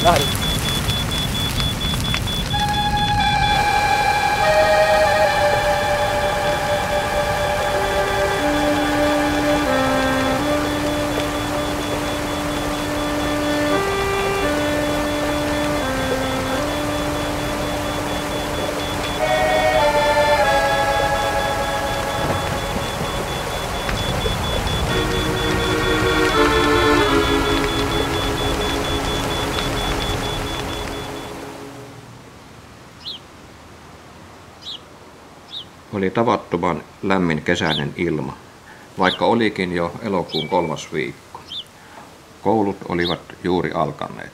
Lähdin. Oli tavattoman lämmin kesäinen ilma, vaikka olikin jo elokuun 3. viikko. Koulut olivat juuri alkaneet.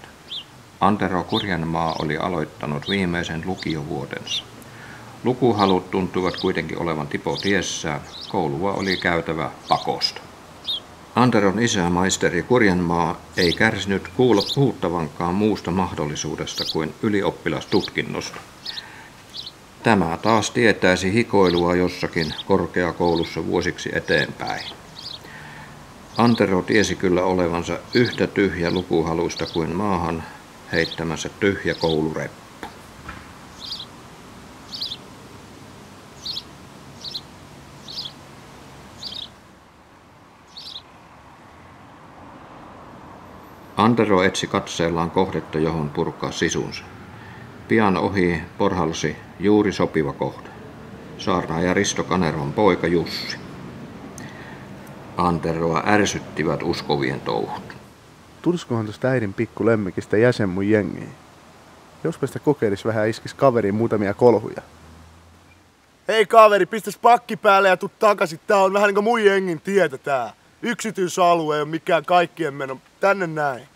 Antero Kurjenmaa oli aloittanut viimeisen lukiovuotensa. Lukuhalut tuntuivat kuitenkin olevan tipotiessään. Koulua oli käytävä pakosta. Anteron isä, maisteri Kurjenmaa, ei kärsinyt kuulla puhuttavankaan muusta mahdollisuudesta kuin ylioppilastutkinnosta. Tämä taas tietäisi hikoilua jossakin korkeakoulussa vuosiksi eteenpäin. Antero tiesi kyllä olevansa yhtä tyhjä lukuhaluista kuin maahan heittämänsä tyhjä koulureppu. Antero etsi katseellaan kohdetta, johon purkaa sisunsa. Pian ohi porhalsi juuri sopiva kohde. Saarnaaja Risto Kaneron poika Jussi. Anteroa ärsyttivät uskovien touhut. Tuliskohan tuosta äidin pikkulemmikistä jäsen mun jengiin? Jospa sitä kokeilis vähän iskis kaveriin muutamia kolhuja. Hei kaveri, pistäs pakki päälle ja tuu takaisin. Tää on vähän niinku mun jengin tietä tää. Yksityisalue ei oo mikään kaikkien meno. Tänne näin.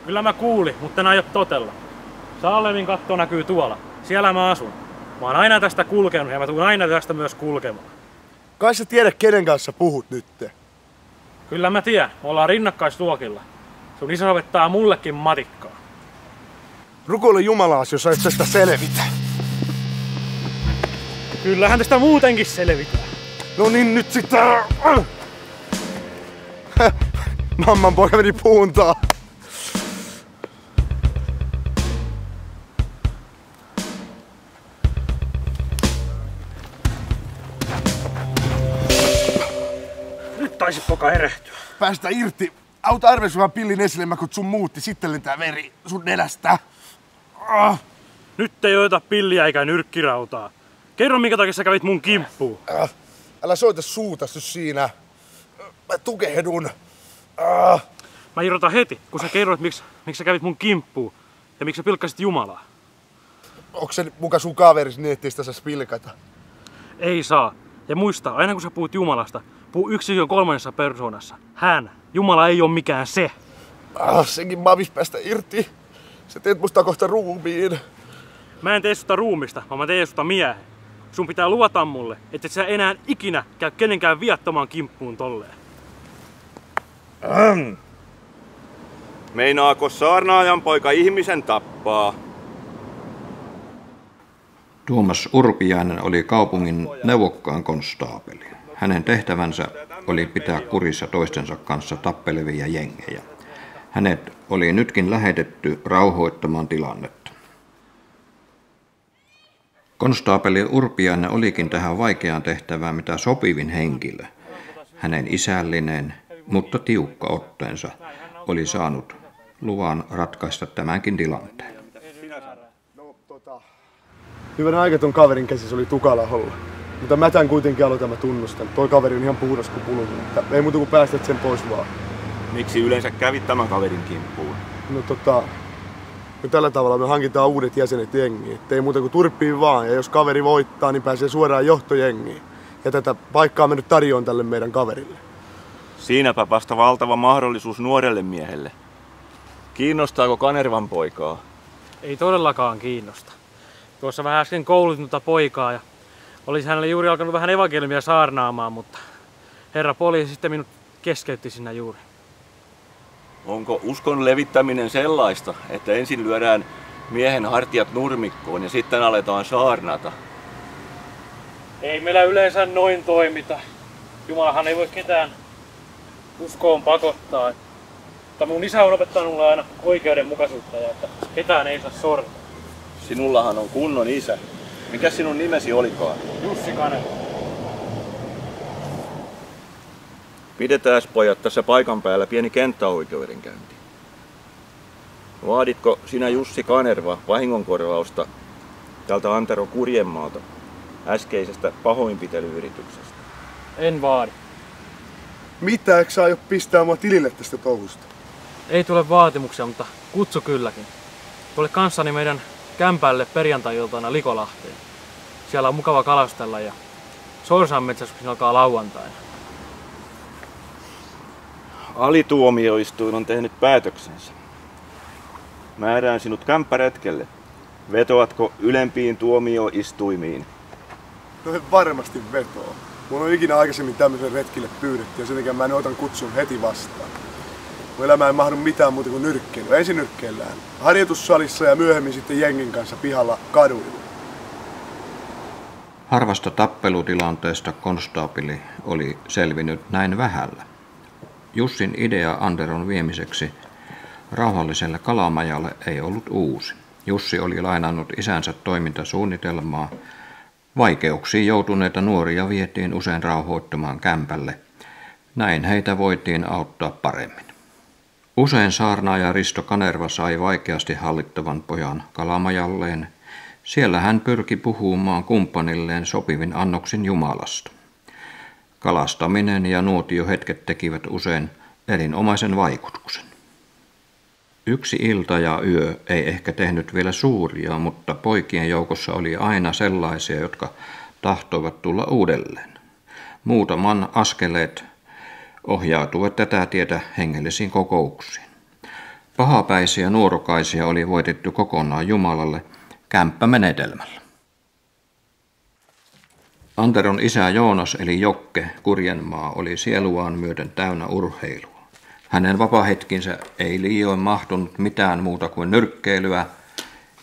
Kyllä mä kuulin, mutta en aio totella. Saalevin katto näkyy tuolla. Siellä mä asun. Mä oon aina tästä kulkenut ja mä tuun aina tästä myös kulkemaan. Kai sä tiedä kenen kanssa puhut nytte. Kyllä mä tiedän. Me ollaan rinnakkaisluokilla. Sun isä opettaa mullekin matikkaa. Rukoile Jumalaas, jos sait tästä selvitä. Kyllähän tästä muutenkin selvitään. No niin, nyt sitä... Mamman poika meni puuntaan. Nyt taisi poka erehtyä. Päästä irti. Auta arvesi vaan pillin esille, mä kun sun muutti. Sitten lentää veri sun nenästä. Nyt ei ota pilliä eikä nyrkkirautaa. Kerro, minkä takia sä kävit mun kimppuun. Älä soita suutasi siinä. Mä tukehdun. Mä irrotan heti, kun sä kerroit, miksi sä kävit mun kimppuun ja miksi sä pilkkasit Jumalaa. Onko se muka sun kaveris niin, ettei sitä saisi pilkata? Ei saa. Ja muista, aina kun sä puhut Jumalasta, puhu yksilön kolmannessa persoonassa. Hän. Jumala ei ole mikään se. Senkin mavis päästä irti. Sä teet musta kohta ruumiin. Mä en tee susta ruumista, vaan mä teen susta miehen. Sun pitää luvata mulle, että et sä enää ikinä käy kenenkään viattomaan kimppuun tolleen. Meinaako saarnaajan poika ihmisen tappaa? Tuomas Urpiainen oli kaupungin neuvokkaan konstaapeli. Hänen tehtävänsä oli pitää kurissa toistensa kanssa tappelevia jengejä. Hänet oli nytkin lähetetty rauhoittamaan tilannetta. Konstaapeli Urpiainen olikin tähän vaikeaan tehtävään mitä sopivin henkilö. Hänen isällinen, mutta tiukka otteensa oli saanut luvan ratkaista tämänkin tilanteen. Hyvän aika ton kaverin käsissä oli tukala holla. Mutta mä tän kuitenkin aloitan, mä tunnustan. Toi kaveri on ihan puhdas kuin pulunut. Ei muuta kuin päästät sen pois vaan. Miksi yleensä kävit tämän kaverin kimppuun? No tällä tavalla me hankitaan uudet jäsenet jengiin. Et ei muuta kuin turppiin vaan. Ja jos kaveri voittaa, niin pääsee suoraan johtojengiin. Ja tätä paikkaa me nyt tarjoan tälle meidän kaverille. Siinäpä vasta valtava mahdollisuus nuorelle miehelle. Kiinnostaako Kanervan poikaa? Ei todellakaan kiinnosta. Tuossa vähän äsken koulutunutta poikaa ja olisi hänelle juuri alkanut vähän evankeliumia saarnaamaan, mutta herra poliisi sitten minut keskeytti siinä juuri. Onko uskon levittäminen sellaista, että ensin lyödään miehen hartiat nurmikkoon ja sitten aletaan saarnata? Ei meillä yleensä noin toimita. Jumalahan ei voi ketään uskoon pakottaa. Mutta mun isä on opettanut mulle aina oikeudenmukaisuutta ja että ketään ei saa sortaa. Sinullahan on kunnon isä. Mikä sinun nimesi olikaan? Jussi Kanerva. Pidetään pojat tässä paikan päällä pieni kenttäoikeudenkäynti. Vaaditko sinä Jussi Kanerva vahingonkorvausta tältä Antero Kurjenmaalta äskeisestä pahoinpitelyyrityksestä? En vaadi. Mitä, eikö sä aio pistää mua tilille tästä touhusta? Ei tule vaatimuksia, mutta kutsu kylläkin. Tule kanssani meidän kämpälle perjantai-iltana Likolahteen. Siellä on mukava kalastella ja sorsanmetsästys alkaa lauantaina. Alituomioistuin on tehnyt päätöksensä. Määrään sinut kämppäretkelle. Vetoatko ylempiin tuomioistuimiin? No en varmasti vetoa. Mun on ikinä aikaisemmin tämmöisen retkille pyydetty ja sen takia mä en otan kutsun heti vastaan. Mun elämä ei mahdu mitään muuta kuin nyrkkeilyä. Ensin nyrkkeillään harjoitussalissa ja myöhemmin sitten jengin kanssa pihalla kaduilla. Harvasta tappelutilanteesta konstaapeli oli selvinnyt näin vähällä. Jussin idea Anderon viemiseksi rauhalliselle kalamajalle ei ollut uusi. Jussi oli lainannut isänsä toimintasuunnitelmaa. Vaikeuksiin joutuneita nuoria vietiin usein rauhoittamaan kämpälle. Näin heitä voitiin auttaa paremmin. Usein saarnaaja Risto Kanerva sai vaikeasti hallittavan pojan kalamajalleen. Siellä hän pyrki puhumaan kumppanilleen sopivin annoksin Jumalasta. Kalastaminen ja nuotiohetket tekivät usein erinomaisen vaikutuksen. Yksi ilta ja yö ei ehkä tehnyt vielä suuria, mutta poikien joukossa oli aina sellaisia, jotka tahtoivat tulla uudelleen. Muutaman askeleet ohjautuivat tätä tietä hengellisiin kokouksiin. Pahapäisiä nuorukaisia oli voitettu kokonaan Jumalalle kämppämenetelmällä. Anteron isä Joonas eli Jokke Kurjenmaa oli sieluaan myöten täynnä urheilua. Hänen vapaahetkinsä ei liioin mahtunut mitään muuta kuin nyrkkeilyä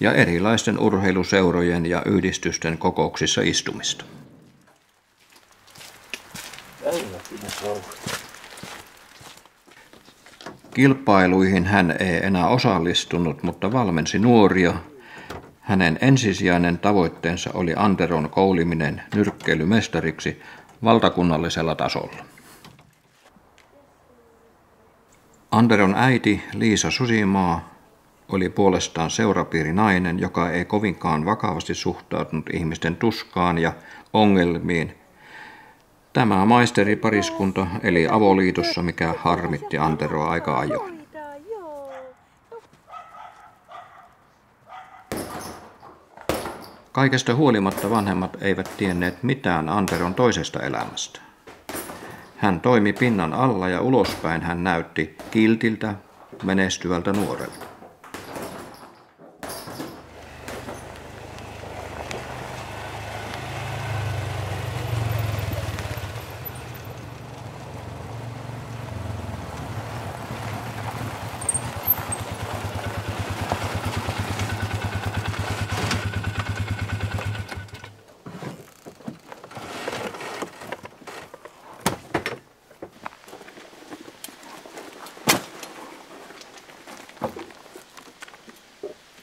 ja erilaisten urheiluseurojen ja yhdistysten kokouksissa istumista. Kilpailuihin hän ei enää osallistunut, mutta valmensi nuoria. Hänen ensisijainen tavoitteensa oli Anderon kouliminen nyrkkeilymestariksi valtakunnallisella tasolla. Anderon äiti Liisa Susimaa oli puolestaan seurapiirinainen, joka ei kovinkaan vakavasti suhtautunut ihmisten tuskaan ja ongelmiin. Tämä maisteripariskunta eli avoliitossa, mikä harmitti Anteroa aika ajoin. Kaikesta huolimatta vanhemmat eivät tienneet mitään Anteron toisesta elämästä. Hän toimi pinnan alla ja ulospäin hän näytti kiltiltä, menestyvältä nuorelta.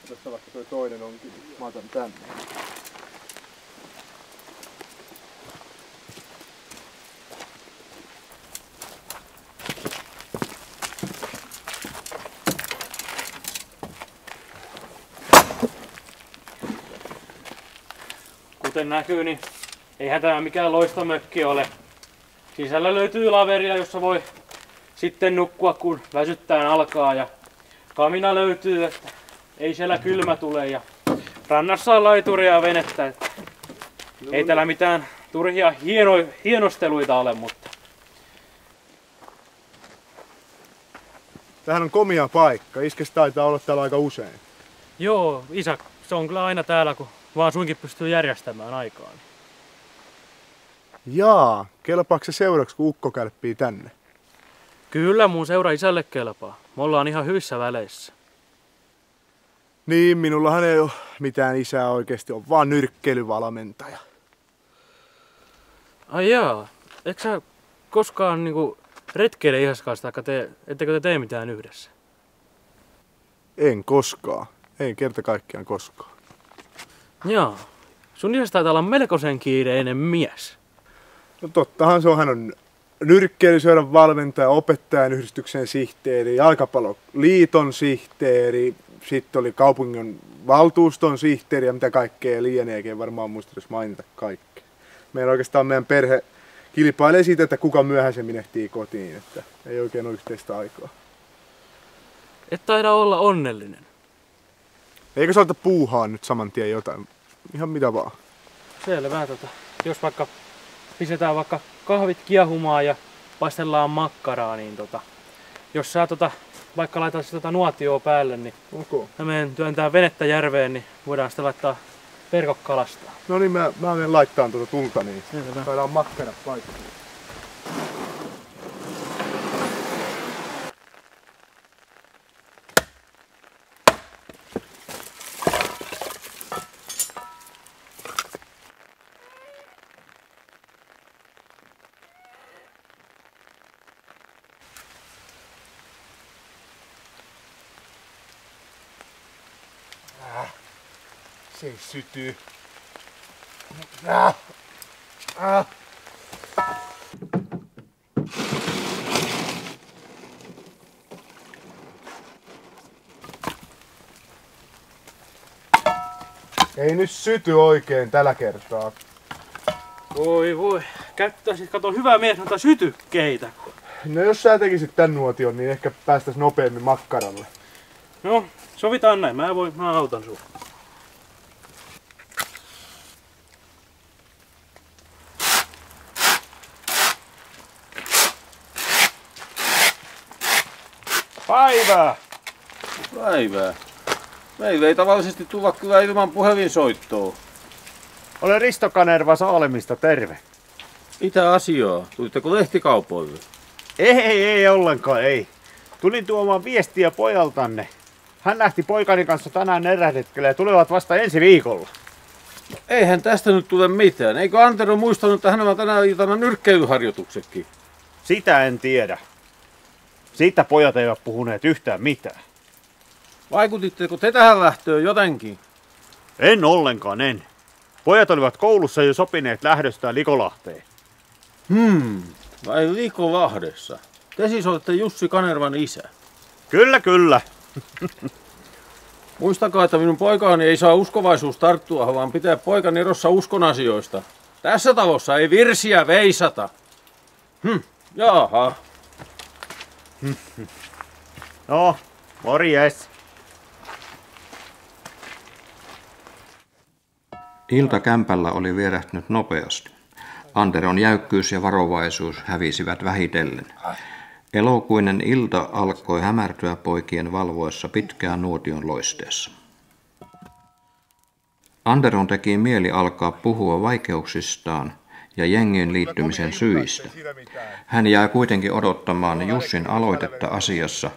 Tässä vaikka toi toinen onkin, mä otan tänne. Kuten näkyy, niin eihän tämä mikään loistomökki ole. Sisällä löytyy laveria, jossa voi sitten nukkua, kun väsyttään alkaa. Ja kamina löytyy, että ei siellä kylmä tule. Ja rannassa on laituria ja venettä. Että ei täällä mitään turhia hienosteluita ole, mutta... Tämähän on komia paikka. Iskes taitaa olla täällä aika usein. Joo, isä, se on kyllä aina täällä, kun vaan suinkin pystyy järjestämään aikaan. Jaa, kelpaako se seuraksi, kun ukko kälppii tänne? Kyllä mun seura isälle kelpaa. Me ollaan ihan hyvissä väleissä. Niin, minullahan ei ole mitään isää oikeesti, on vaan nyrkkeilyvalmentaja. Ai jaa, eikö sä koskaan niinku retkeile isäs kanssa, ettekö te tee mitään yhdessä? En koskaan. En kerta kaikkiaan koskaan. Jaa, sun isäs taitaa olla melkoisen kiireinen mies. No tottahan se on, hän on nyrkkeilyseuran valmentaja, opettajan yhdistyksen sihteeri, jalkapalloliiton sihteeri, sitten oli kaupungin valtuuston sihteeri ja mitä kaikkea lieneekin, varmaan muista edes mainita kaikkea. Meidän perhe kilpailee siitä, että kuka myöhäisemmin ehtii kotiin, että ei oikein ole yhteistä aikaa. Et taida olla onnellinen. Eikö saata puuhaa nyt saman tien jotain? Ihan mitä vaan. Selvä, jos vaikka pistetään vaikka kahvit kiehumaan ja paistellaan makkaraa, niin jos sä vaikka laitat nuotioa päälle, niin mä menen työntää venettä järveen, niin voidaan sitten laittaa verkot kalastaa. No niin, mä menen laittaa tulta, niin Selvä. saadaan makkarat paikkaan. Se sytyy. Ei nyt syty oikein tällä kertaa. Voi, käyttäisit kato hyvä mies noita sytykkeitä. No jos sä tekisit tän nuotion, niin ehkä päästäis nopeammin makkaralle. No, sovitaan näin. Mä autan sua. Päivää! Päivää. Meillä ei tavallisesti tulla kyllä ilman puhelinsoittoa. Olen Risto Kanerva Saalemista, terve. Mitä asiaa? Tulitteko lehtikaupoille? Ei ollenkaan, ei. Tulin tuomaan viestiä pojaltanne. Hän lähti poikani kanssa tänään eräretkelle ja tulevat vasta ensi viikolla. Eihän tästä nyt tule mitään. Eikö Antero muistanut, että hänellä on tänä iltana nyrkkeilyharjoituksetkin? Sitä en tiedä. Siitä pojat eivät puhuneet yhtään mitään. Vaikutitteko te tähän lähtöön jotenkin? En ollenkaan, en. Pojat olivat koulussa jo sopineet lähdöstään Likolahteen. Vai Likolahdessa? Te siis olette Jussi Kanervan isä. Kyllä. Muistakaa, että minun poikaani ei saa uskovaisuus tarttua, vaan pitää poikani erossa uskon asioista. Tässä talossa ei virsiä veisata. Jaha. No, morjes. Ilta kämpällä oli vierähtynyt nopeasti. Anderon jäykkyys ja varovaisuus hävisivät vähitellen. Elokuinen ilta alkoi hämärtyä poikien valvoessa pitkään nuotion loisteessa. Anderon teki mieli alkaa puhua vaikeuksistaan ja jengiin liittymisen syistä. Hän jää kuitenkin odottamaan Jussin aloitetta asiassa.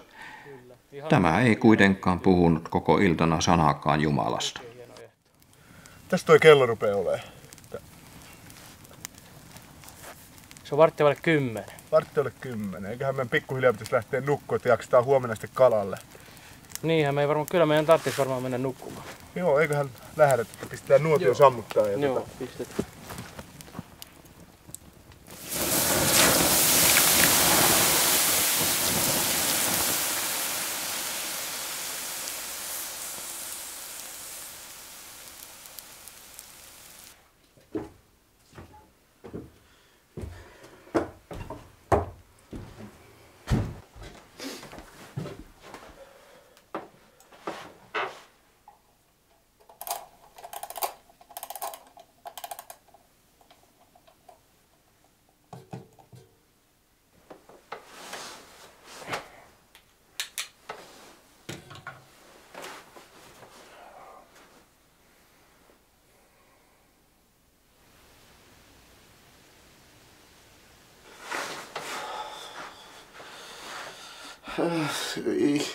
Tämä ei kuitenkaan puhunut koko iltana sanaakaan Jumalasta. Tästä toi kello rupeaa olemaan. Se on 9:15. 9:10. Eiköhän meidän pikkuhiljaa pitäisi lähteä nukkumaan, että jaksetaan huomenna sitten kalalle. Niinhän me ei varmaan, kyllä meidän tarvitsisi varmaan mennä nukkumaan. Joo, eiköhän lähdetä, että pistetään nuotio sammuttaa. Ja Joo, pistetään. Ei.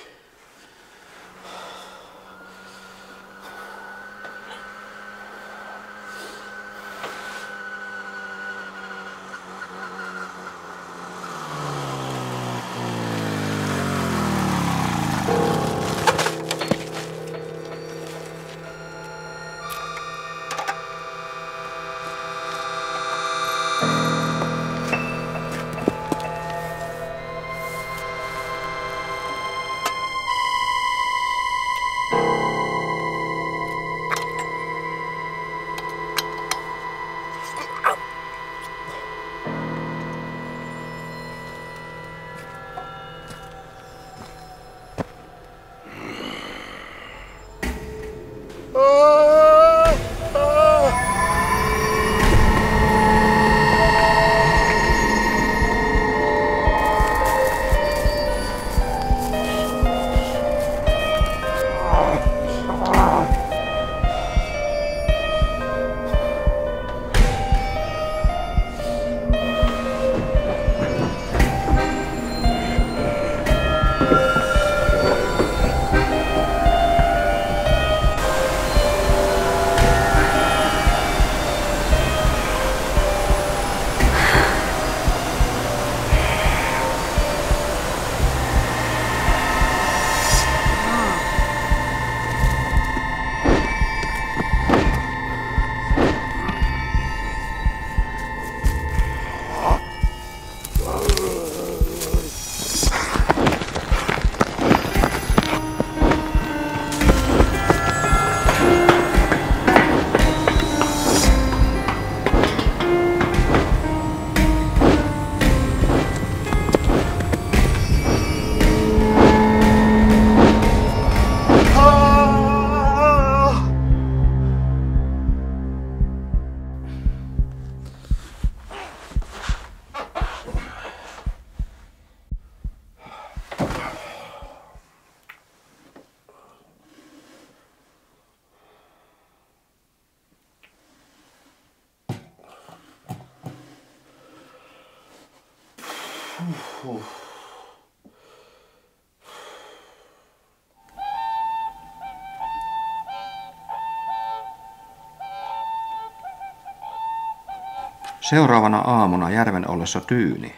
Seuraavana aamuna järven ollessa tyyni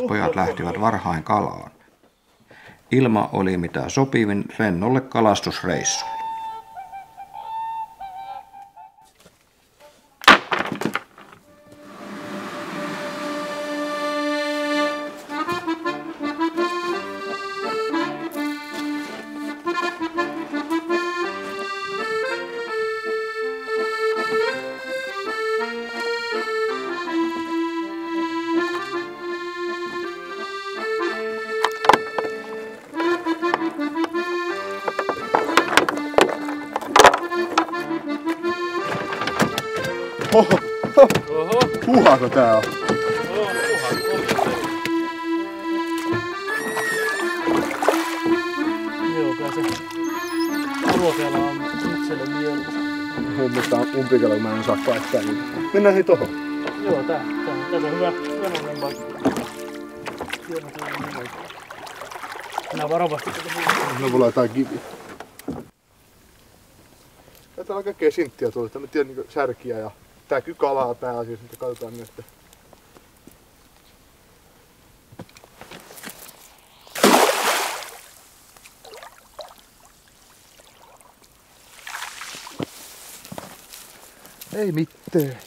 pojat lähtivät varhain kalaan. Ilma oli mitä sopivin rennolle kalastusreissulle. Oho. Huhako tää on? Joo, kai se ruokella on itselle mieluisa. Mun mielestä on umpikella, kun mä en saa paikkaa niitä. Mennään hei tohon. Joo, tässä on hyvä hyönollinen paikka. Mennään varovasti. No mulla on jotain kiviä. Täällä on kaikkea sinttiä tuolla. Mä tiedän niin särkiä ja tää kykalaa pääasiassa, mutta katsotaan nyt. Ei mitään.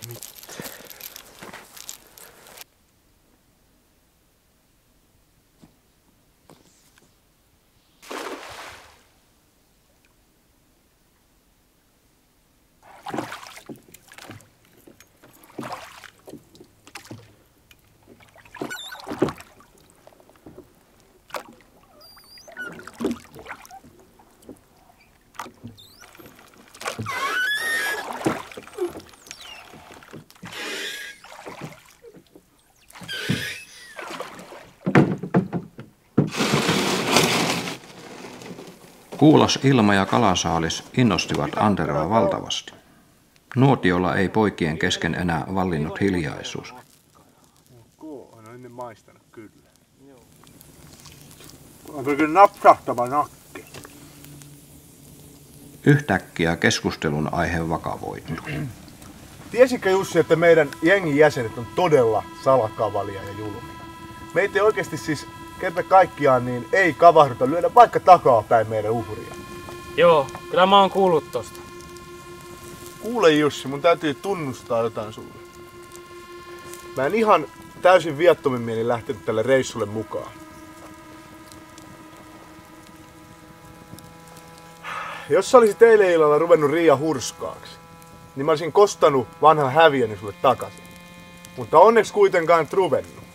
Kuulas ilma ja kalasaalis innostivat Anderoa valtavasti. Nuotiolla ei poikien kesken enää vallinnut hiljaisuus. On ennen maistanut kyllä. Onko kyllä napsahtava nakki? Yhtäkkiä keskustelun aihe vakavoitui. Tiesitkö Jussi, että meidän jengin jäsenet on todella salakavalia ja julmia? Meitä ei oikeasti siis kerta kaikkiaan niin ei kavahduta lyödä vaikka takaa päin meidän uhria. Joo, kyllä mä oon kuullut tosta. Kuule Jussi, mun täytyy tunnustaa jotain sulle. Mä en ihan täysin viattomin mielin lähtenyt tälle reissulle mukaan. Jos sä olisit eilen illalla ruvennut Riia hurskaaksi, niin mä olisin kostanut vanhan häviöni sulle takaisin. Mutta onneksi kuitenkaan et ruvennut.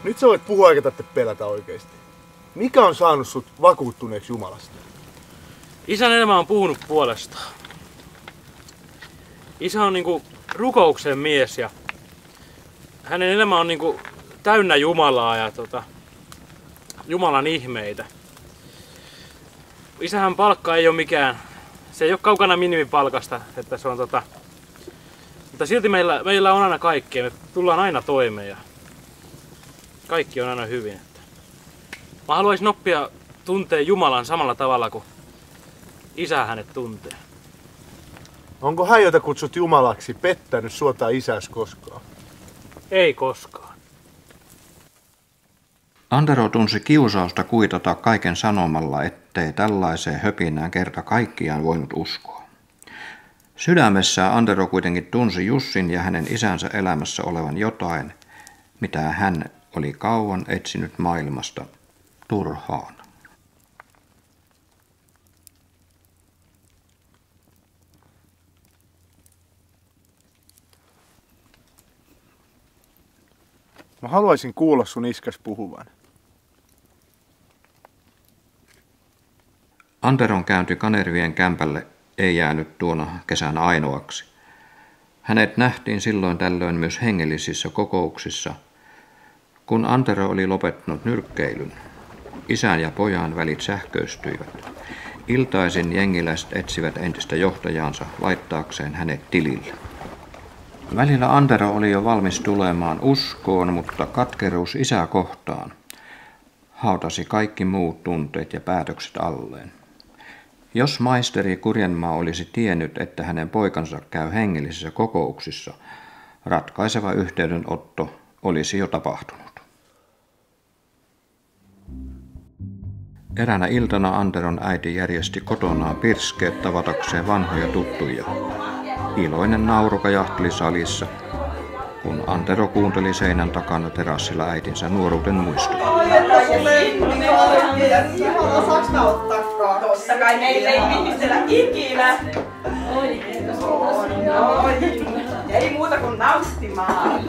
Nyt sä voit puhua eikä tarvitse pelätä oikeesti. Mikä on saanut sut vakuuttuneeksi Jumalasta? Isän elämä on puhunut puolestaan. Isä on niinku rukouksen mies ja hänen elämä on niinku täynnä Jumalaa ja Jumalan ihmeitä. Isähän palkka ei ole mikään, se ei ole kaukana minimipalkasta, että se on mutta silti meillä on aina kaikkea, me tullaan aina toimeen ja kaikki on aina hyvin. Mä haluaisin oppia tuntee Jumalan samalla tavalla kuin isä hänet tuntee. Onko hän, jota kutsut Jumalaksi, pettänyt sua tai isäs koskaan? Ei koskaan. Antero tunsi kiusausta kuitata kaiken sanomalla, ettei tällaiseen höpinään kerta kaikkiaan voinut uskoa. Sydämessään Antero kuitenkin tunsi Jussin ja hänen isänsä elämässä olevan jotain, mitä hän oli kauan etsinyt maailmasta turhaan. Mä haluaisin kuulla sun iskäs puhuvan. Anteron käynti Kanervien kämpälle ei jäänyt tuona kesänä ainoaksi. Hänet nähtiin silloin tällöin myös hengellisissä kokouksissa. Kun Antero oli lopettanut nyrkkeilyn, isän ja pojan välit sähköistyivät. Iltaisin jengiläiset etsivät entistä johtajaansa laittaakseen hänet tilille. Välillä Antero oli jo valmis tulemaan uskoon, mutta katkeruus isää kohtaan hautasi kaikki muut tunteet ja päätökset alleen. Jos maisteri Kurjenmaa olisi tiennyt, että hänen poikansa käy hengellisissä kokouksissa, ratkaiseva yhteydenotto olisi jo tapahtunut. Eräänä iltana Anteron äiti järjesti kotonaan pirskeet tavatakseen vanhoja tuttuja. Iloinen nauru kajahteli salissa, kun Antero kuunteli seinän takana terassilla äitinsä nuoruuden muistoja. Totta kai meillä ei pinnistellä ikinä. Ei muuta kuin nauttimaan.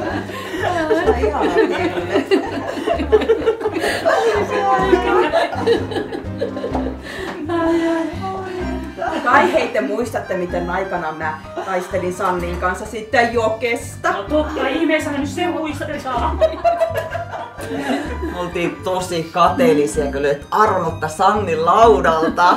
Kai heitä muistatte, miten aikanaan mä taistelin Sannin kanssa sitten jokesta. No totta ihmeessä nyt se muistetaan. Oltiin tosi kateellisia, kun löit armotta Sannin laudalta.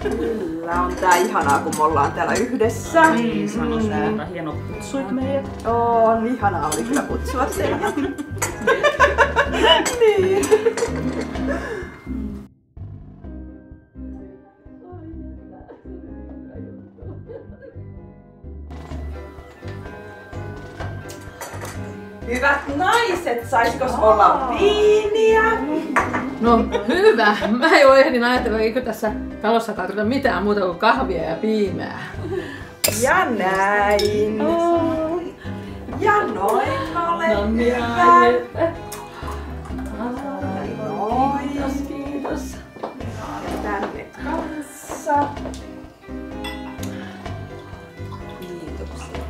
Kyllä on tää ihanaa, kun me ollaan täällä yhdessä. Niin sanoisin, että hieno kutsuit meidät. On ihanaa oli kyllä kutsua teidät. Niin. Hyvät naiset, saisikos olla viiniä? No hyvä. Mä jo ehdin ajatella, eikö tässä talossa tarvita mitään muuta kuin kahvia ja piimää. Ja näin. Ja noin, ole hyvä. Kiitos. Ja tänne kanssa. Kiitoksia.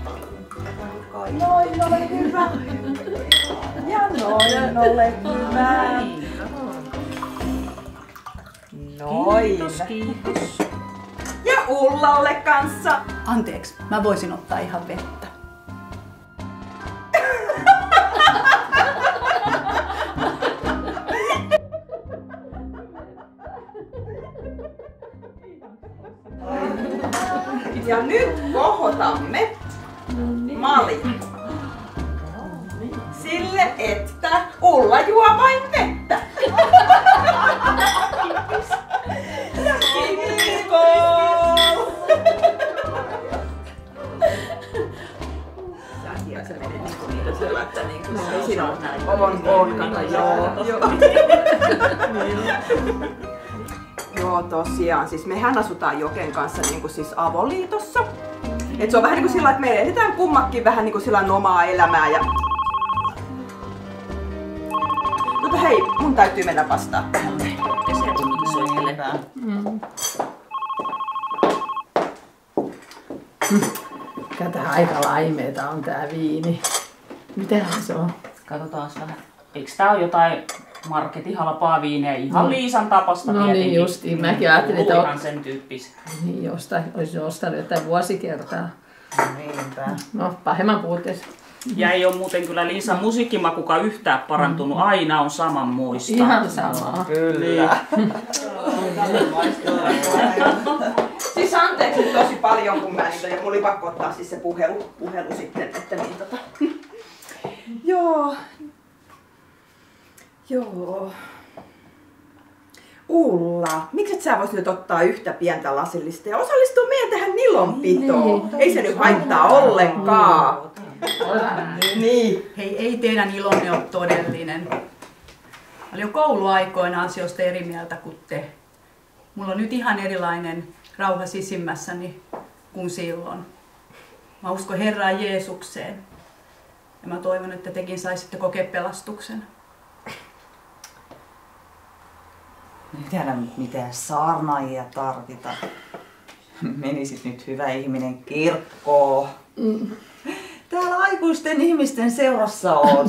Noin, ole hyvä. Ja noin, ole hyvä. Noin. Kiitos. Ja Ullalle kanssa. Anteeksi, mä voisin ottaa ihan vettä. Ja nyt kohotamme Malin. Sille, että Ulla juo vain vettä. Ja kiitos! Se menee niin sillä, että siinä on kato, joo. Joo, tosiaan. Siis mehän asutaan Joken kanssa niin siis avoliitossa. Et se on vähän niin kuin sillä, että me eletään kummakin vähän niin kuin sillä omaa elämää. Ja... Mutta hei, mun täytyy mennä vastaan tähän. Ja se on soittelevää. Tätä aika laimeeta on tää viini. Mitähän se on? Katsotaan vähän. Eikö tää ole jotain marketin halpaa viineä? Ihan Liisan tapasta no tietenkin. niin justiin. Mäkin ajattelin, että ihan sen tyyppistä. Niin, olisin ostanut jotain vuosikertaa. Niinpä. No, pahemman puutteessa. Ja ei ole muuten kyllä Liisan musiikkimakukaan yhtään parantunut. Aina on samanmoista. Ihan samaa. Kyllä. Siis anteeksi tosi paljon, kun mä niitä, ja mulla oli pakko ottaa siis se puhelu sitten, että niin Joo. Ulla, miksi et sä vois nyt ottaa yhtä pientä lasillista ja osallistua meidän tähän nilonpitoon? Ei se nyt haittaa ollenkaan. Niin. Hei, ei teidän ilonne ole todellinen. Mä olin jo kouluaikoina asioista eri mieltä kuin te. Mulla on nyt ihan erilainen rauha sisimmässäni kuin silloin. Mä uskon Herraan Jeesukseen. Ja mä toivon, että tekin saisitte kokea pelastuksen. Ei täällä mitään saarnaajia tarvita. Menisit nyt hyvä ihminen kirkkoon. Täällä aikuisten ihmisten seurassa on.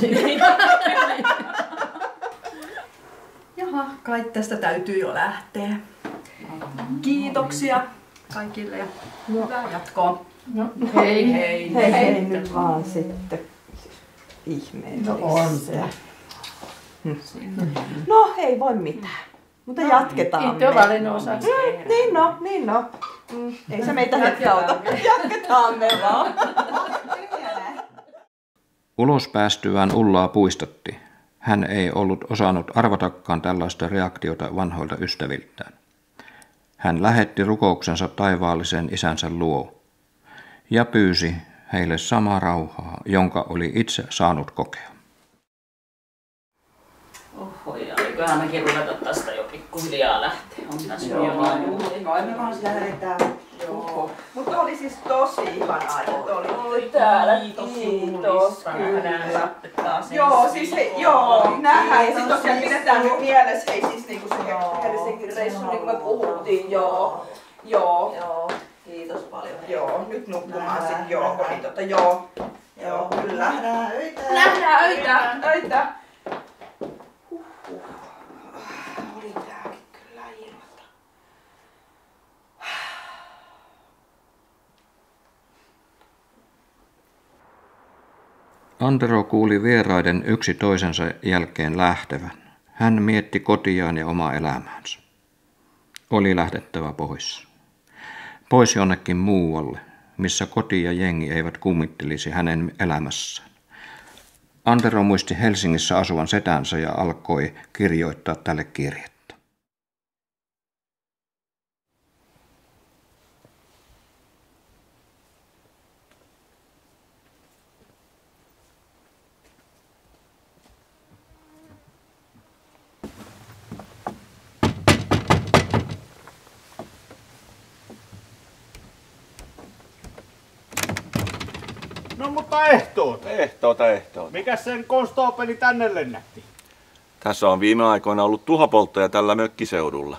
Jaha, kai tästä täytyy jo lähteä. Kiitoksia kaikille ja hyvää jatkoa. No, hei. Hei nyt vaan sitten. Ihmeellistä. No on se. No ei voi mitään. Mutta jatketaan. Itse on valinnut osaksi. Niin no. Ei se meitä hetkä auta. Jatketaan me vaan. Ulos päästyään Ullaa puistotti. Hän ei ollut osannut arvatakaan tällaista reaktiota vanhoilta ystäviltään. Hän lähetti rukouksensa taivaallisen isänsä luo ja pyysi heille samaa rauhaa, jonka oli itse saanut kokea. Oho, ja eiköhän mekin ruveta tästä jo pikkuhiljaa lähteä. On tässä jo jotain. Kai me vaan sitä lähdetään. Joo. Mutta oli siis tosi ihanaa, että oli täällä. Kiitos. Kyllä. Joo, siis nähdään. Ja sitten tosiaan pidetään nyt mielessä, hei siis niinku se Helsingin reissu, niin kuin me puhuttiin. Joo. Kiitos paljon. Joo, nyt nukkumaan sit joo, kyllä. Nähdään öitä. Nähdään öitä. Oli tääkin kyllä ilta. Antero kuuli vieraiden yksi toisensa jälkeen lähtevän. Hän mietti kotiaan ja omaa elämäänsä. Oli lähdettävä pois. Pois jonnekin muualle, missä koti ja jengi eivät kummittelisi hänen elämässään. Antero muisti Helsingissä asuvan setänsä ja alkoi kirjoittaa tälle kirjettä. No mutta ehtoot. Ehtoota. Mikäs sen konstaapeli tänne lennätti? Tässä on viime aikoina ollut tuhopolttaja tällä mökkiseudulla.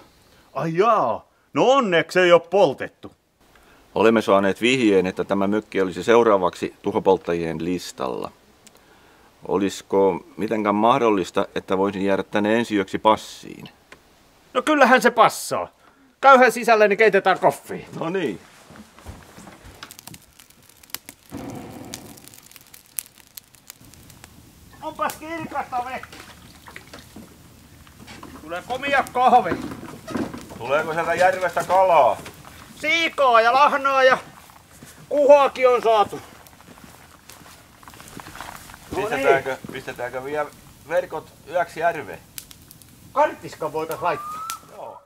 Ai jaa, no onneksi ei ole poltettu. Olemme saaneet vihjeen, että tämä mökki olisi seuraavaksi tuhopolttajien listalla. Olisiko mitenkään mahdollista, että voisin jäädä tänne ensi yöksi passiin? No kyllähän se passaa. Käyhän sisälle, niin keitetään koffia. No niin. Onpas kirkasta vettä. Tulee komia kahvi. Tuleeko sieltä järvestä kalaa? Siikaa ja lahnaa ja kuhaakin on saatu. Pistetäänkö vielä verkot yöksi järveen? Karttiska voitais laittaa. Joo.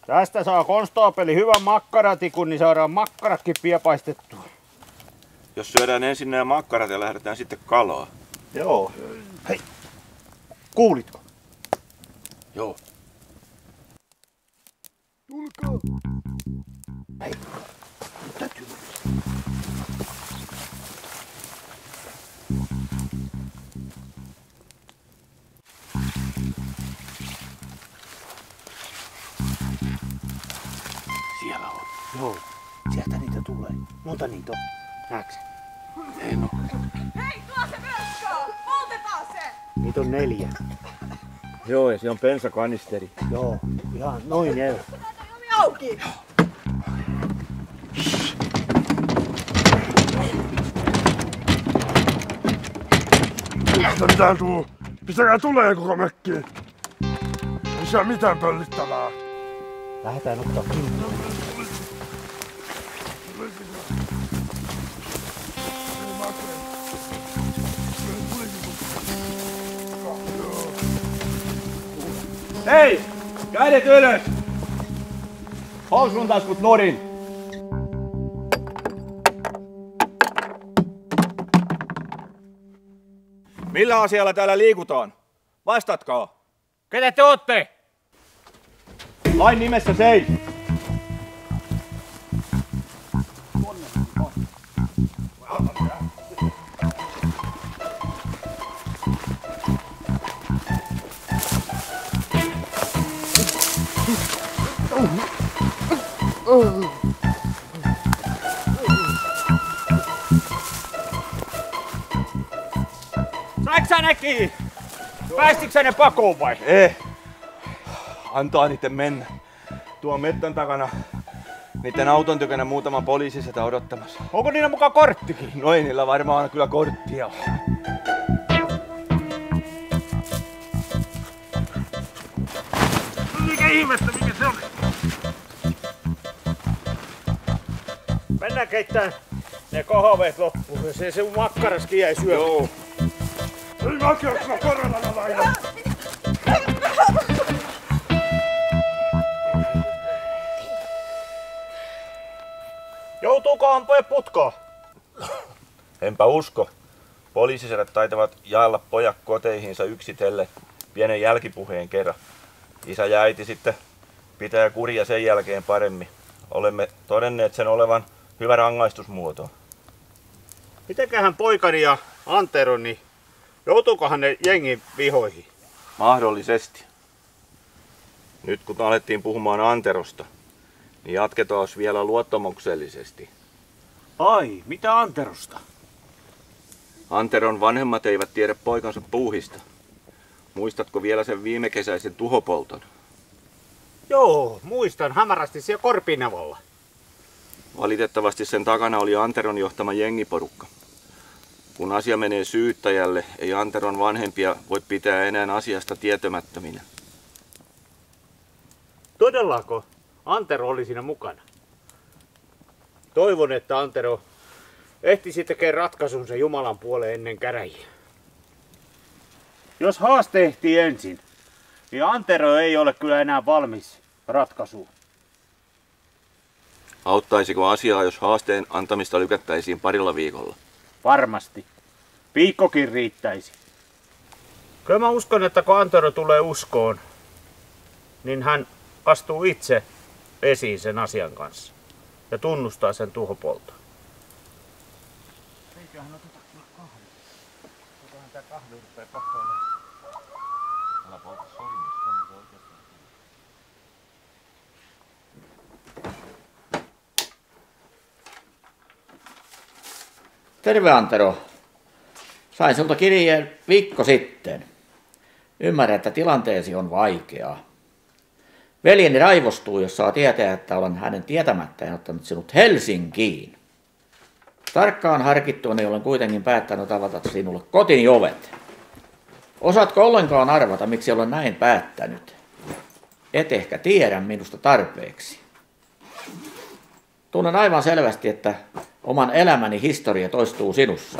Tästä saa konstaapeli hyvän makkaratikun, niin saadaan makkaratkin piepaistettua. Jos syödään ensin nämä makkarat ja lähdetään sitten kalaa. Joo. Hei, kuulitko? Joo. Tulkaa. Hei, täytyy. Siellä on. Joo, sieltä niitä tulee. Monta niitä on. Näetkö? En oo. Hei, tuo se möskö! Poltetaan se! Niitä on 4. Joo, ja siellä on bensakanisteri. Joo, ihan noin ei. Auki! Mistä mitään tuu? Pistäkää tulee koko mökkiin. Ei saa mitään pöllittävää. Lähdetään ottaa kiinni. Hei! Kädet ylös! Housun taskut nurin! Millä asialla täällä liikutaan? Vastatkaa! Ketä te ootte? Lain nimessä seis! Saiko sä ne kiinni? Päästikö sä ne pakoon vai? Antaa niiden mennä. Tuo mettän takana niiden auton tykönä muutama poliisi sitä odottamassa. Onko niillä mukaan korttikin? No ei niillä varmaan kyllä korttia on. Mikä ihmettä, mikä se oli? Mennään keittämään ne kahveet loppuun, jos ei se makkaraskin jäi syömään. Joo. Ei makkarassa koronana laina. Joutuukohan pojat putkaan? Enpä usko. Poliisiserät taitavat jaella pojat koteihinsa yksitellen pienen jälkipuheen kerran. Isä ja äiti sitten pitää kuria sen jälkeen paremmin. Olemme todenneet sen olevan hyvä rangaistusmuoto. Mitenköhän poikani ja Antero, niin joutuukohan ne jengin vihoihin? Mahdollisesti. Nyt kun alettiin puhumaan Anterosta, niin jatketaan vielä luottamuksellisesti. Ai, mitä Anterosta? Anteron vanhemmat eivät tiedä poikansa puuhista. Muistatko vielä sen viime kesäisen tuhopolton? Joo, muistan hämärästi siellä Korpinavalla. Valitettavasti sen takana oli Anteron johtama jengiporukka. Kun asia menee syyttäjälle, ei Anteron vanhempia voi pitää enää asiasta tietämättöminä. Todellako Antero oli siinä mukana? Toivon, että Antero ehtisi tekemään ratkaisunsa Jumalan puoleen ennen käräjiä. Jos haaste ehtii ensin, niin Antero ei ole kyllä enää valmis ratkaisuun. Auttaisiko asiaa, jos haasteen antamista lykättäisiin parilla viikolla? Varmasti. Viikkokin riittäisi. Kyllä mä uskon, että kun Antero tulee uskoon, niin hän astuu itse esiin sen asian kanssa ja tunnustaa sen tuhopolton. Eiköhän oteta kahvia. Otahan tää kahvi rupee pakkoon. Älä polta sormista, mutta oikeastaan. Terve Antero. Sain sinulta kirjeen viikko sitten. Ymmärrän, että tilanteesi on vaikeaa. Veljeni raivostuu, jos saa tietää, että olen hänen tietämättäen ottanut sinut Helsinkiin. Tarkkaan harkittuani olen kuitenkin päättänyt avata sinulle kotini ovet. Osaatko ollenkaan arvata, miksi olen näin päättänyt? Et ehkä tiedä minusta tarpeeksi. Tunnen aivan selvästi, että oman elämäni historia toistuu sinussa.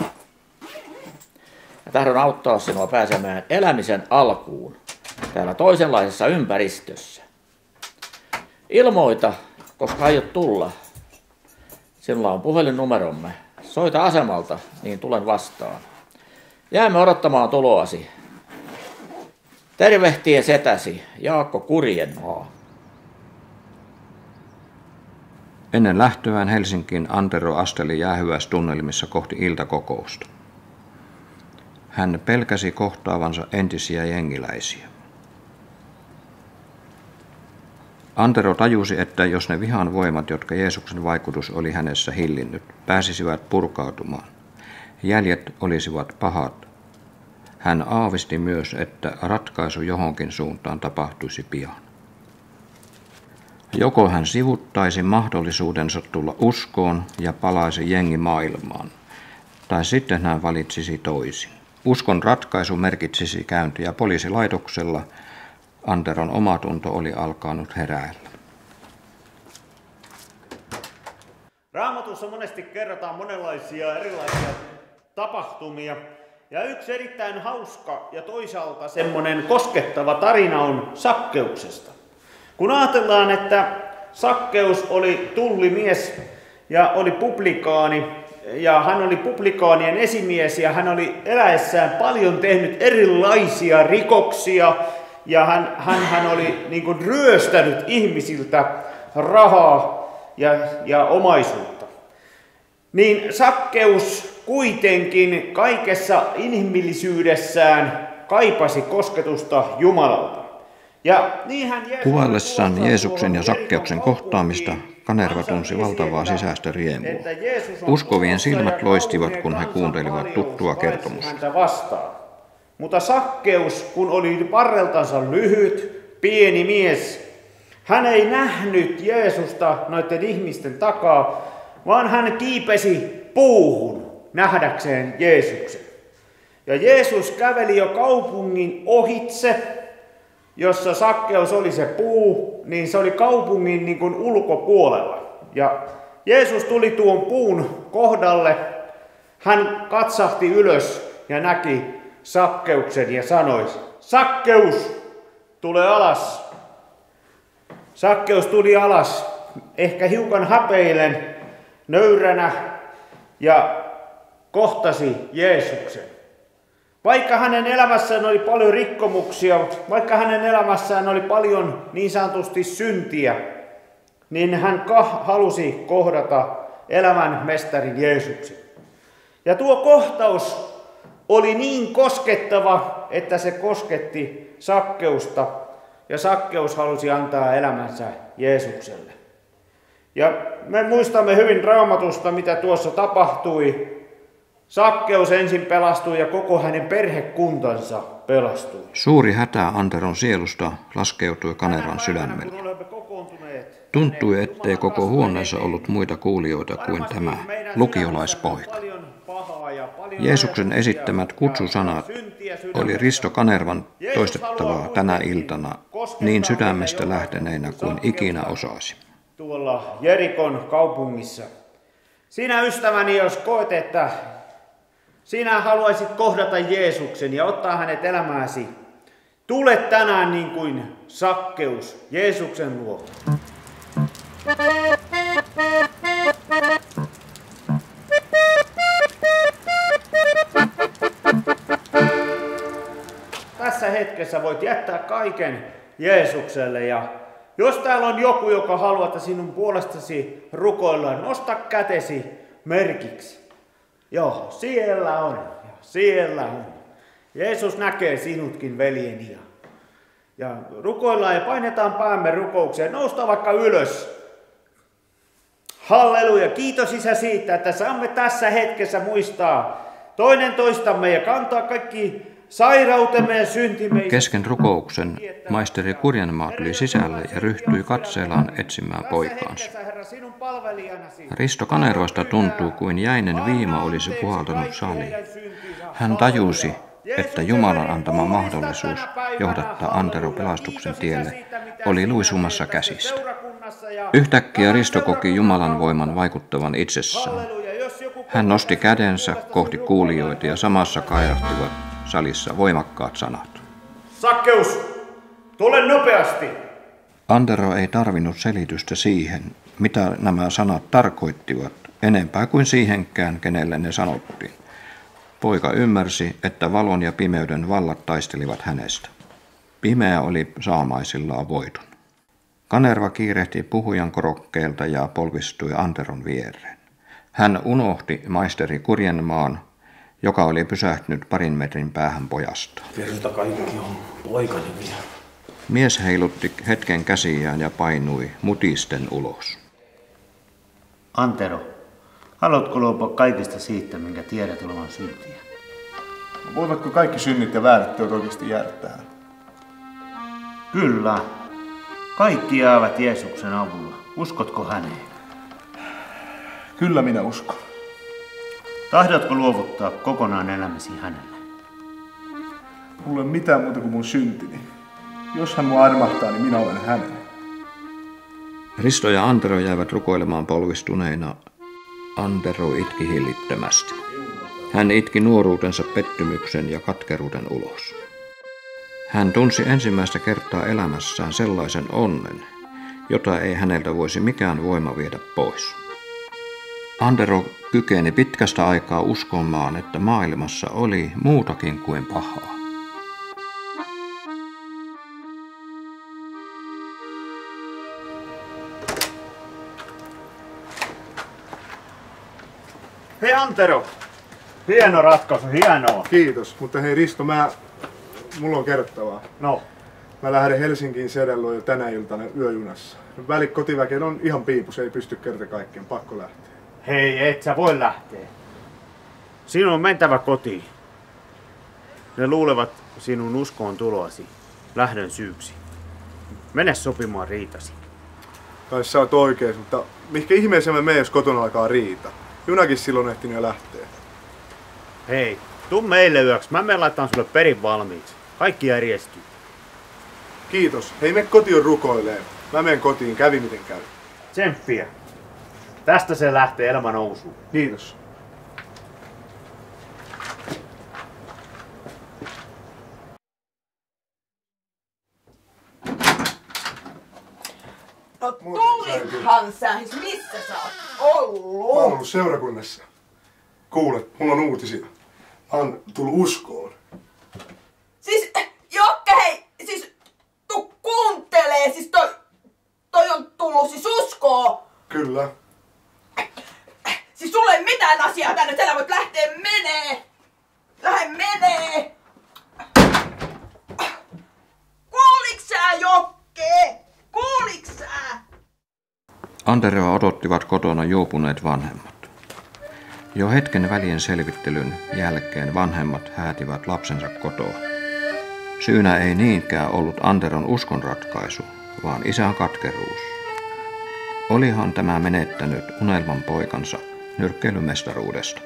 Ja tahdon auttaa sinua pääsemään elämisen alkuun täällä toisenlaisessa ympäristössä. Ilmoita, koska aiot tulla. Sinulla on puhelinnumeromme. Soita asemalta, niin tulen vastaan. Jäämme odottamaan tuloasi. Tervehtien setäsi, Jaakko Kurjenmaa. Ennen lähtöään Helsinkiin Antero asteli jäähyväistunnelmissa kohti iltakokousta. Hän pelkäsi kohtaavansa entisiä jengiläisiä. Antero tajusi, että jos ne vihan voimat, jotka Jeesuksen vaikutus oli hänessä hillinnyt, pääsisivät purkautumaan, jäljet olisivat pahat. Hän aavisti myös, että ratkaisu johonkin suuntaan tapahtuisi pian. Joko hän sivuttaisi mahdollisuudensa tulla uskoon ja palaisi jengimaailmaan, tai sitten hän valitsisi toisin. Uskon ratkaisu merkitsisi käyntiä poliisilaitoksella. Anteron omatunto oli alkanut heräillä. Raamatussa monesti kerrotaan monenlaisia erilaisia tapahtumia. Ja yksi erittäin hauska ja toisaalta semmoinen koskettava tarina on Sakkeuksesta. Kun ajatellaan, että Sakkeus oli tullimies ja oli publikaani, ja hän oli publikaanien esimies, ja hän oli eläessään paljon tehnyt erilaisia rikoksia, ja hän oli niin kuin ryöstänyt ihmisiltä rahaa ja omaisuutta. Niin Sakkeus kuitenkin kaikessa inhimillisyydessään kaipasi kosketusta Jumalalta. Kuvaillessaan Jeesuksen ja Sakkeuksen kohtaamista Kanerva tunsi valtavaa sisäistä riemua. Uskovien silmät loistivat, kun he kuuntelivat tuttua kertomusta. Mutta Sakkeus, kun oli varreltansa lyhyt, pieni mies, hän ei nähnyt Jeesusta noiden ihmisten takaa, vaan hän kiipesi puuhun nähdäkseen Jeesuksen. Ja Jeesus käveli jo kaupungin ohitse, jossa Sakkeus oli se puu, niin se oli kaupungin niin kuin ulkopuolella. Ja Jeesus tuli tuon puun kohdalle, hän katsahti ylös ja näki Sakkeuksen ja sanoi, Sakkeus, tule alas. Sakkeus tuli alas, ehkä hiukan häpeilen, nöyränä ja kohtasi Jeesuksen. Vaikka hänen elämässään oli paljon rikkomuksia, vaikka hänen elämässään oli paljon niin sanotusti syntiä, niin hän halusi kohdata elämän mestarin Jeesuksen. Ja tuo kohtaus oli niin koskettava, että se kosketti Sakkeusta, ja Sakkeus halusi antaa elämänsä Jeesukselle. Ja me muistamme hyvin Raamatusta, mitä tuossa tapahtui. Sakkeus ensin pelastui ja koko hänen perhekuntansa pelastui. Suuri hätä Anteron sielusta laskeutui Kanervan sydämelle. Kun olemme kokoontuneet Tuntui, ettei koko huoneessa ollut muita kuulijoita kuin tämä lukiolaispoika. Jeesuksen esittämät kutsusanat oli Risto Kanervan toistettavaa tänä iltana niin sydämestä lähteneinä kuin ikinä osasi. Tuolla Jerikon kaupungissa. Sinä ystäväni, jos koet, että sinä haluaisit kohdata Jeesuksen ja ottaa hänet elämääsi, tule tänään niin kuin Sakkeus Jeesuksen luo. Tässä hetkessä voit jättää kaiken Jeesukselle ja jos täällä on joku, joka haluaa, että sinun puolestasi rukoillaan, nosta kätesi merkiksi. Joo, siellä on. Siellä on. Jeesus näkee sinutkin, veljeni. Ja rukoillaan ja painetaan päämme rukoukseen. Noustaan vaikka ylös. Halleluja. Kiitos Isä siitä, että saamme tässä hetkessä muistaa toinen toistamme ja kantaa kaikki sairautemme ja syntimme. Kesken rukouksen maisteri Kurjenmaa tuli sisälle ja ryhtyi katseellaan etsimään poikaansa. Risto Kanervasta tuntuu kuin jäinen viima olisi puhaltanut saliin. Hän tajusi, että Jumalan antama mahdollisuus johdattaa Antero pelastuksen tielle oli luisumassa käsistä. Yhtäkkiä Risto koki Jumalan voiman vaikuttavan itsessään. Hän nosti kädensä kohti kuulijoita ja samassa kairahtivat salissa voimakkaat sanat. Sakkeus, tule nopeasti! Antero ei tarvinnut selitystä siihen, mitä nämä sanat tarkoittivat, enempää kuin siihenkään, kenelle ne sanottiin. Poika ymmärsi, että valon ja pimeyden vallat taistelivat hänestä. Pimeä oli saamaisillaan voiton. Kanerva kiirehti puhujan korokkeelta ja polvistui Anteron viereen. Hän unohti maisteri Kurjenmaan, joka oli pysähtynyt 2 metrin päähän pojasta. Kerta kaikki on poikani vielä. Mies heilutti hetken käsiään ja painui mutisten ulos. Antero, haluatko luopua kaikesta siitä, minkä tiedät olevan syntiä? Voivatko kaikki synnit ja väärät teot oikeasti jäädä tähän? Kyllä. Kaikki jäävät Jeesuksen avulla. Uskotko häneen? Kyllä minä uskon. Tahdotko luovuttaa kokonaan elämäsi hänelle? Mulla ei ole mitään muuta kuin mun syntini. Jos hän mua armahtaa, niin minä olen hänen. Risto ja Antero jäivät rukoilemaan polvistuneina. Antero itki hillittömästi. Hän itki nuoruutensa pettymyksen ja katkeruuden ulos. Hän tunsi ensimmäistä kertaa elämässään sellaisen onnen, jota ei häneltä voisi mikään voima viedä pois. Antero kykeni pitkästä aikaa uskomaan, että maailmassa oli muutakin kuin pahaa. Hei Antero! Hieno ratkaisu, hienoa! Kiitos, mutta hei Risto, mulla on kerrottavaa. No? Mä lähden Helsinkiin Sedelloon jo tänä iltana yöjunassa. Välit kotiväkeen on ihan piipus, ei pysty kerta kaikkeen, pakko lähteä. Hei, et sä voi lähteä. Sinun on mentävä kotiin. Ne luulevat sinun uskoon tuloasi lähdön syyksi. Mene sopimaan riitasi. Tai sä oot oikees, mutta mihinkä ihmeeseen mä menen, jos kotona alkaa riita? Junakin silloin ehtinyt jo lähteä. Hei, tuu meille yöksi. Mä menen laittaa sulle perin valmiiksi. Kaikki järjestyy. Kiitos. Hei, me kotiin rukoilee. Mä menen kotiin, kävi miten käy. Tsemppiä. Tästä se lähtee elämä nousuun. Kiitos. No tulithan sä, missä sä oot ollut? Mä oon ollut seurakunnassa. Kuulet, mulla on uutisia. Mä oon tullut uskoon. Siis, Jokke, hei, siis tuu kuuntelee, siis toi on tullut siis uskoon. Kyllä. Siis sulla ei mitään asiaa tänne, sä voit lähteä menee. Lähde menee. Kuuliks sä, Jokke? Kuuliks sä? Anteroa odottivat kotona juopuneet vanhemmat. Jo hetken välien selvittelyn jälkeen vanhemmat häätivät lapsensa kotoa. Syynä ei niinkään ollut Anteron uskonratkaisu, vaan isän katkeruus. Olihan tämä menettänyt unelman poikansa nyrkkeilymestaruudesta.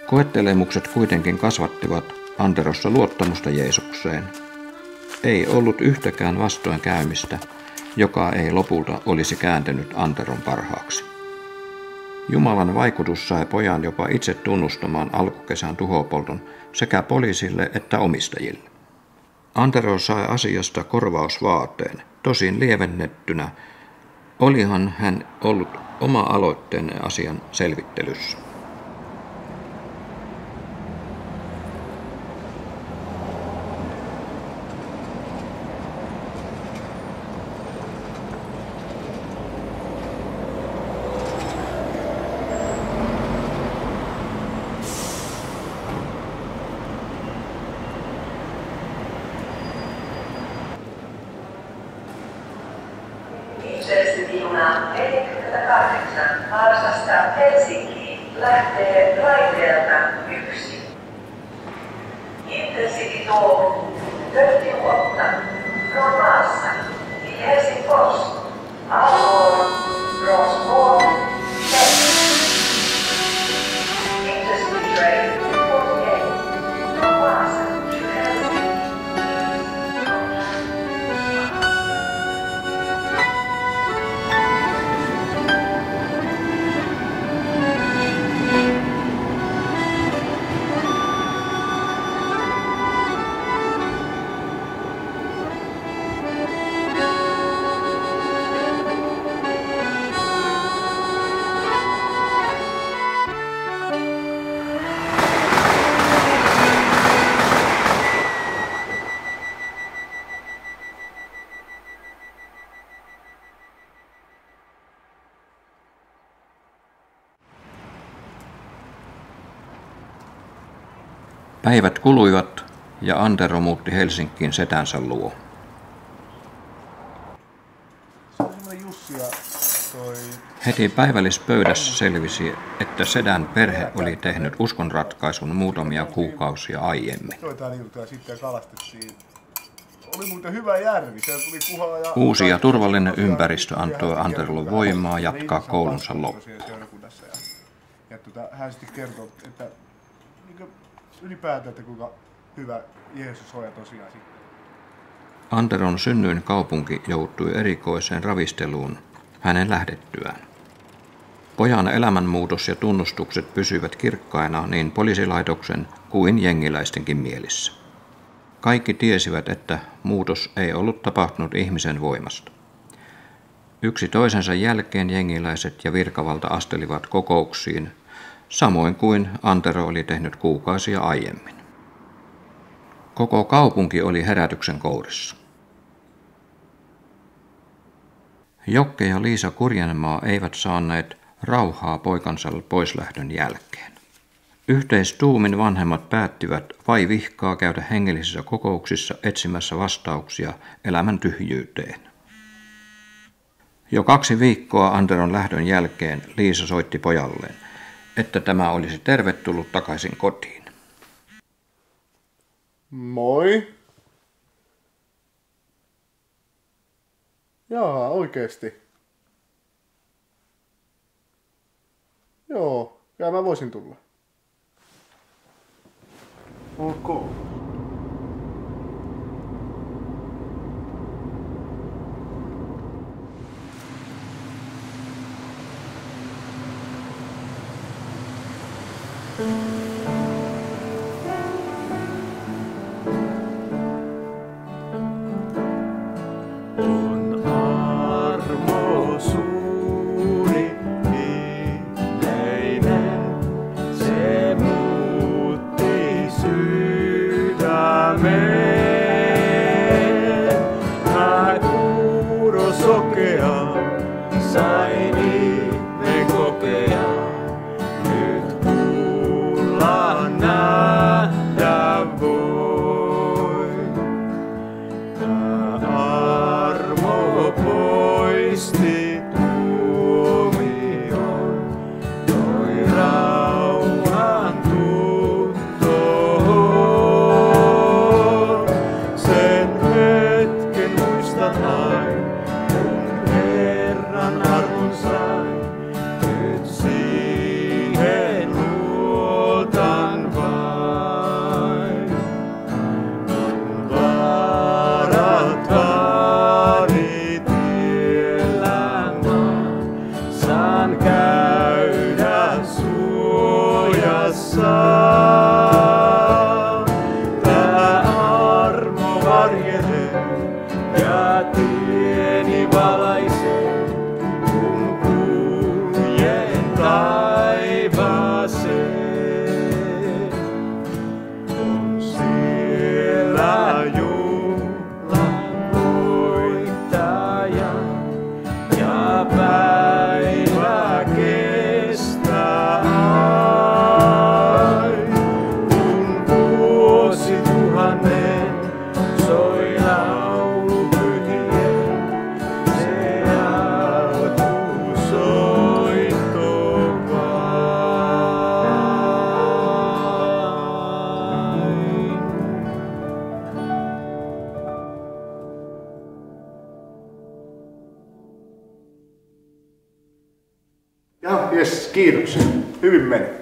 Koettelemukset kuitenkin kasvattivat Anderossa luottamusta Jeesukseen. Ei ollut yhtäkään vastoinkäymistä, joka ei lopulta olisi kääntynyt Anderon parhaaksi. Jumalan vaikutus sai pojan jopa itse tunnustamaan alkukesän tuhopolton sekä poliisille että omistajille. Antero sai asiasta korvausvaateen, tosin lievennettynä. Olihan hän ollut oma-aloitteinen asian selvittelyssä. Juna 48 Vaasasta Helsinkiin lähtee raiteelta 1. Intercity tåg 38 från Vasa till Helsingfors. Avgår från spår 6. Intercity train 48 från Vasa till Helsinki. Päivät kuluivat ja Antero muutti Helsinkiin setänsä luo. Heti päivällispöydässä selvisi, että sedän perhe oli tehnyt uskonratkaisun muutamia kuukausia aiemmin. Uusi ja turvallinen ympäristö antoi Anterolle voimaa jatkaa koulunsa loppuun. Hän sitten kertoo, että ylipäätään, että kuinka hyvä Jeesus on ja tosiaan sitten. Anteron synnyin kaupunki joutui erikoiseen ravisteluun hänen lähdettyään. Pojan elämänmuutos ja tunnustukset pysyivät kirkkaina niin poliisilaitoksen kuin jengiläistenkin mielissä. Kaikki tiesivät, että muutos ei ollut tapahtunut ihmisen voimasta. Yksi toisensa jälkeen jengiläiset ja virkavalta astelivat kokouksiin, samoin kuin Antero oli tehnyt kuukausia aiemmin. Koko kaupunki oli herätyksen kourissa. Jokke ja Liisa Kurjenmaa eivät saaneet rauhaa poikansa poislähdön jälkeen. Yhteistuumin vanhemmat päättivät vaivihkaa käydä hengellisissä kokouksissa etsimässä vastauksia elämän tyhjyyteen. Jo 2 viikkoa Anteron lähdön jälkeen Liisa soitti pojalleen, että tämä olisi tervetullut takaisin kotiin. Moi. Jaa, oikeesti. Joo, ja mä voisin tulla. Ok. Kerran Ja, jes, kiitoksia. Hyvin meni.